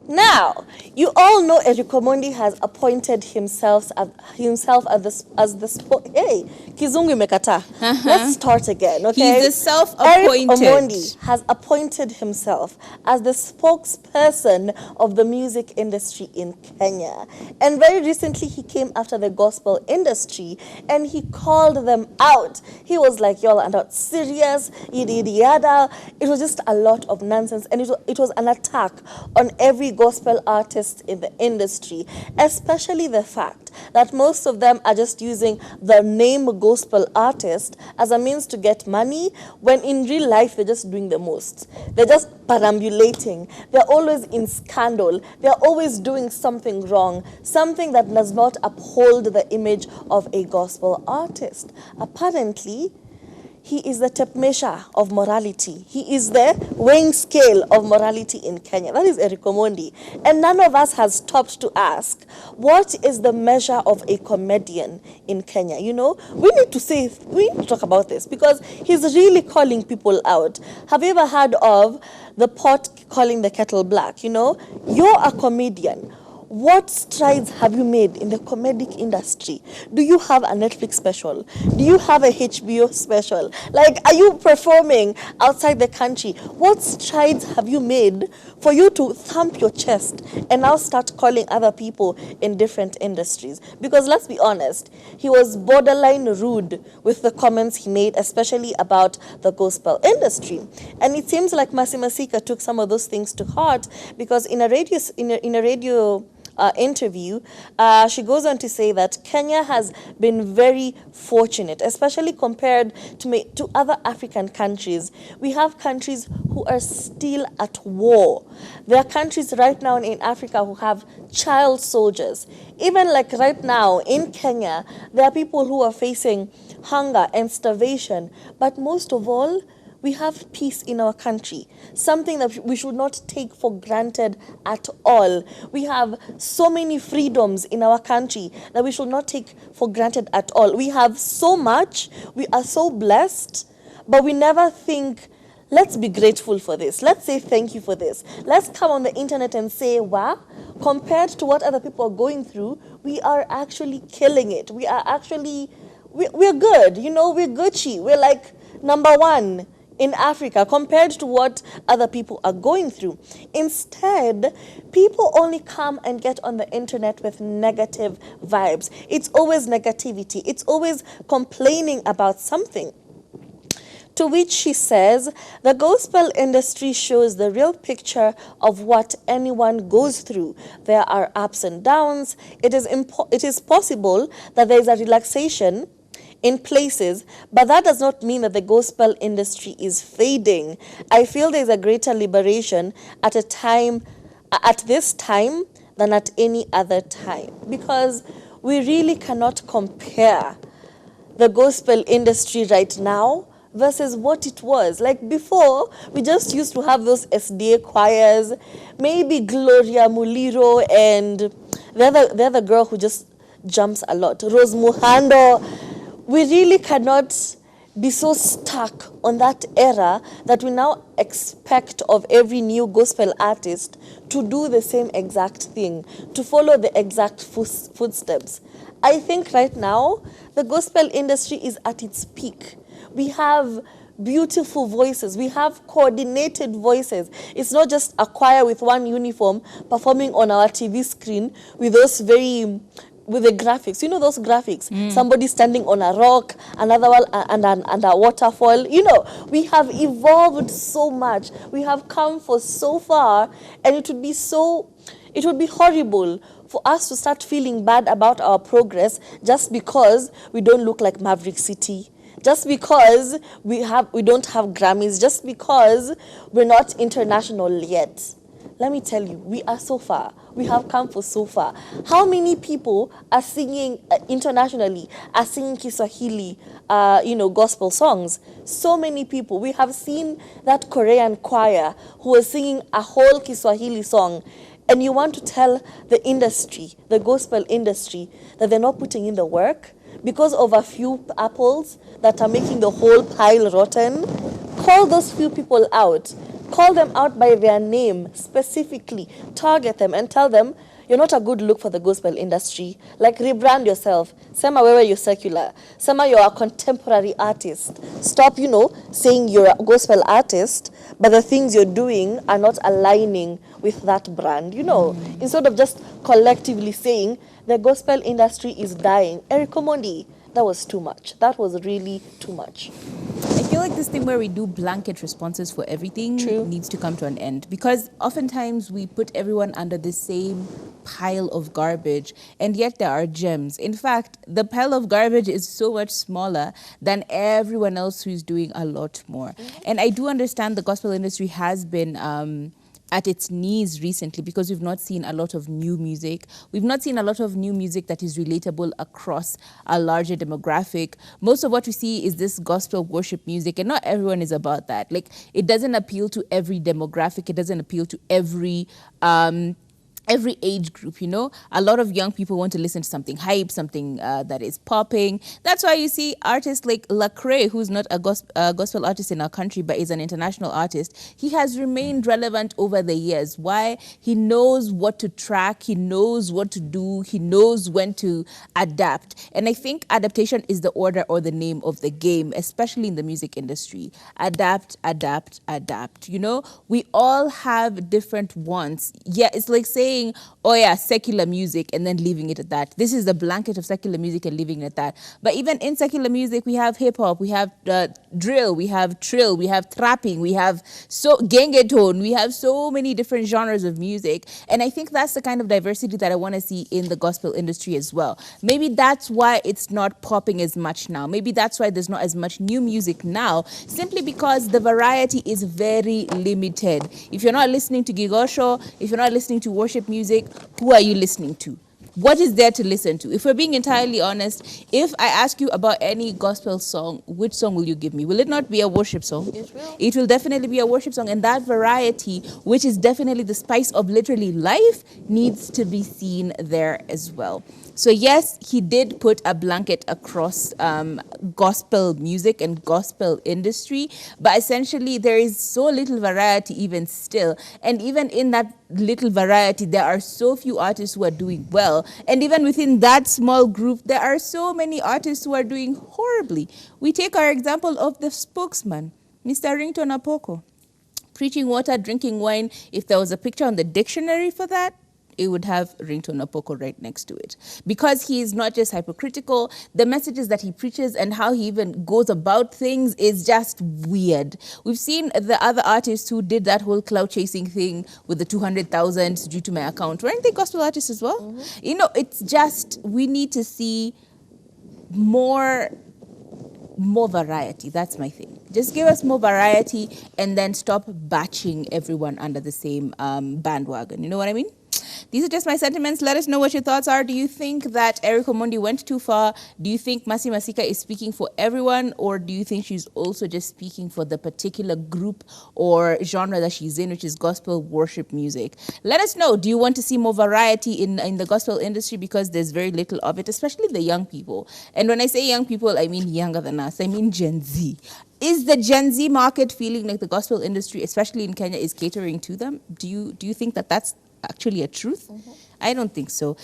Now, you all know Eric Omondi has appointed himself as the hey, Kizungu imekata. Let's start again, okay? He's the self-appointed. Eric Omondi has appointed himself as the spokesperson of the music industry in Kenya. And very recently he came after the gospel industry and he called them out. He was like, y'all are not serious, yada yada. It was just a lot of nonsense, and it was an attack on every gospel artist in the industry, especially the fact that most of them are just using the name gospel artist as a means to get money, when in real life they're just doing the most. They're just perambulating. They're always in scandal. They're always doing something wrong, something that does not uphold the image of a gospel artist. Apparently, he is the tape measure of morality. He is the weighing scale of morality in Kenya. That is Eric Omondi. And none of us has stopped to ask, what is the measure of a comedian in Kenya? You know, we need to talk about this, because he's really calling people out. Have you ever heard of the pot calling the kettle black? You know, you're a comedian. What strides have you made in the comedic industry? Do you have a Netflix special? Do you have a HBO special? Like, are you performing outside the country? What strides have you made for you to thump your chest and now start calling other people in different industries? Because let's be honest, he was borderline rude with the comments he made, especially about the gospel industry. And it seems like Masika took some of those things to heart, because in a radio interview, she goes on to say that Kenya has been very fortunate, especially compared to other African countries. We have countries who are still at war. There are countries right now in Africa who have child soldiers. Even like right now in Kenya, there are people who are facing hunger and starvation. But most of all, we have peace in our country, something that we should not take for granted at all. We have so many freedoms in our country that we should not take for granted at all. We have so much, we are so blessed, but we never think, let's be grateful for this. Let's say thank you for this. Let's come on the internet and say, wow, compared to what other people are going through, we are actually killing it. We are actually, we're good, you know, we're Gucci. We're like number one in Africa compared to what other people are going through. Instead, people only come and get on the internet with negative vibes. It's always negativity. It's always complaining about something. To which she says, the gospel industry shows the real picture of what anyone goes through. There are ups and downs. It is possible that there is a relaxation in places, but that does not mean that the gospel industry is fading. I feel there's a greater liberation at this time than at any other time, because we really cannot compare the gospel industry right now versus what it was. Like before, we just used to have those SDA choirs, maybe Gloria Muliro and the other girl who just jumps a lot, Rose Muhando. We really cannot be so stuck on that era that we now expect of every new gospel artist to do the same exact thing, to follow the exact footsteps. I think right now, the gospel industry is at its peak. We have beautiful voices. We have coordinated voices. It's not just a choir with one uniform performing on our TV screen with those with the graphics, you know those graphics, somebody standing on a rock, another one and a waterfall. You know, we have evolved so much. We have come for so far, and it would be horrible for us to start feeling bad about our progress just because we don't look like Maverick City, just because we don't have Grammys, just because we're not international yet. Let me tell you, we are so far. We have come for so far. How many people are singing internationally, are singing Kiswahili, gospel songs? So many people. We have seen that Korean choir who was singing a whole Kiswahili song. And you want to tell the industry, the gospel industry, that they're not putting in the work because of a few apples that are making the whole pile rotten? Call those few people out. Call them out by their name specifically. Target them and tell them, you're not a good look for the gospel industry. Like, rebrand yourself. Sema wewe you're secular. Sema you're a contemporary artist. Stop, saying you're a gospel artist, but the things you're doing are not aligning with that brand. Instead of just collectively saying the gospel industry is dying. Eric Omondi, that was too much. That was really too much. I feel like this thing where we do blanket responses for everything needs to come to an end, because oftentimes we put everyone under the same pile of garbage, and yet there are gems. In fact, the pile of garbage is so much smaller than everyone else who's doing a lot more. And I do understand the gospel industry has been at its knees recently because we've not seen a lot of new music. We've not seen a lot of new music that is relatable across a larger demographic. Most of what we see is this gospel worship music, and not everyone is about that. Like, it doesn't appeal to every demographic. It doesn't appeal to every age group. A lot of young people want to listen to something hype, something that is popping. That's why you see artists like Lecrae, who's not a gospel artist in our country, but is an international artist. He has remained relevant over the years. Why? He knows what to track. He knows what to do. He knows when to adapt. And I think adaptation is the order or the name of the game, especially in the music industry. Adapt, adapt, adapt. We all have different wants. Yeah, it's like saying, oh yeah, secular music, and then leaving it at that. This is the blanket of secular music and leaving it at that. But even in secular music, we have hip hop, we have drill, we have trill, we have trapping, we have gengetone, we have so many different genres of music. And I think that's the kind of diversity that I want to see in the gospel industry as well. Maybe that's why it's not popping as much now. Maybe that's why there's not as much new music now, simply because the variety is very limited. If you're not listening to Gigosho, if you're not listening to worship music, who are you listening to? What is there to listen to? If we're being entirely honest, if I ask you about any gospel song, which song will you give me? Will it not be a worship song? It will. It will definitely be a worship song. And that variety, which is definitely the spice of literally life, needs to be seen there as well. So yes, he did put a blanket across gospel music and gospel industry, but essentially there is so little variety even still. And even in that little variety, there are so few artists who are doing well. And even within that small group, there are so many artists who are doing horribly. We take our example of the spokesman, Mr. Ringtone Apoko. Preaching water, drinking wine. If there was a picture on the dictionary for that, it would have Ringtone Apoko right next to it. Because he is not just hypocritical, the messages that he preaches and how he even goes about things is just weird. We've seen the other artists who did that whole cloud chasing thing with the 200,000 due to my account. Weren't they gospel artists as well? It's just, we need to see more variety. That's my thing. Just give us more variety and then stop batching everyone under the same bandwagon. You know what I mean? These are just my sentiments. Let us know what your thoughts are. Do you think that Eric Omondi went too far? Do you think Masika is speaking for everyone? Or do you think she's also just speaking for the particular group or genre that she's in, which is gospel worship music? Let us know. Do you want to see more variety in the gospel industry? Because there's very little of it, especially the young people. And when I say young people, I mean younger than us. I mean Gen Z. Is the Gen Z market feeling like the gospel industry, especially in Kenya, is catering to them? Do you think that that's actually a truth? I don't think so.